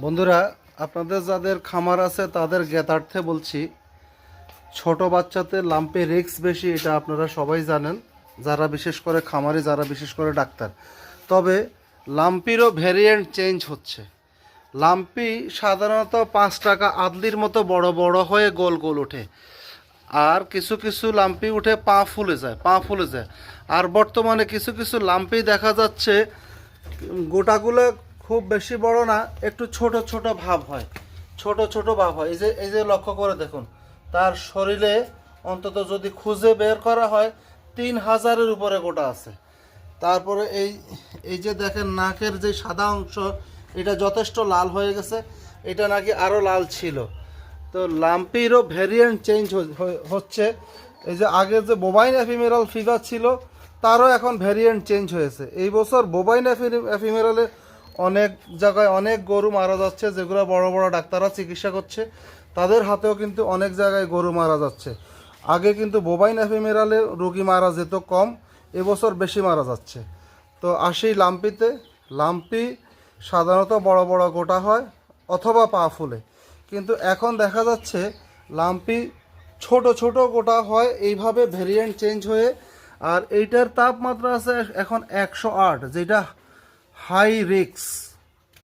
বন্ধুরা, আপনাদের যাদের খামার আছে তাদের জ্ঞাতার্থে বলছি, ছোট বাচ্চাতে লাম্পে রিস্ক বেশি, এটা আপনারা সবাই জানেন, যারা বিশেষ করে খামারে, যারা বিশেষ করে ডাক্তার। তবে লাম্পিরও ভ্যারিয়েন্ট চেঞ্জ হচ্ছে। লাম্পি সাধারণত 5 টাকা আদলির মতো বড় বড় হয়ে গোল গোল ওঠে, আর কিছু কিছু লাম্পি উঠে পা ফুলে যায়। আর বর্তমানে কিছু কিছু লাম্পি দেখা যাচ্ছে গোটাগুলো খুব বেশি বড় না, একটু ছোট ছোট ভাব হয়, ছোট ছোট ভাব হয়। এই যে লক্ষ্য করে দেখুন, তার শরীরে অন্তত যদি খুঁজে বের করা হয় 3000-এর উপরে গোটা আছে। তারপরে এই এই যে দেখেন নাকের যে সাদা অংশ, এটা যথেষ্ট লাল হয়ে গেছে, এটা নাকি আরও লাল ছিল। তো লাম্পিরও ভ্যারিয়েন্ট চেঞ্জ হচ্ছে। এই যে আগে যে বোবাইন এফিমেরাল ফিভার ছিল, তারও এখন ভ্যারিয়েন্ট চেঞ্জ হয়েছে। এই বছর বোবাইন এফিমেরালে অনেক জায়গায় অনেক গরু মারা যাচ্ছে, যেগুলো বড় বড় ডাক্তাররা চিকিৎসা করছে, তাদের হাতেও কিন্তু অনেক জায়গায় গরু মারা যাচ্ছে। আগে কিন্তু বোবাইন এফিমেরালে রোগী মারা যেত কম, এবছর বেশি মারা যাচ্ছে। তো আসি লাম্পিতে। লাম্পি সাধারণত বড় বড় গোটা হয় অথবা পা ফুলে, কিন্তু এখন দেখা যাচ্ছে লাম্পি ছোট ছোট গোটা হয়, এইভাবে ভেরিয়েন্ট চেঞ্জ হয়ে। আর এইটার তাপমাত্রা আছে এখন 108, যেটা হাই রিস্ক।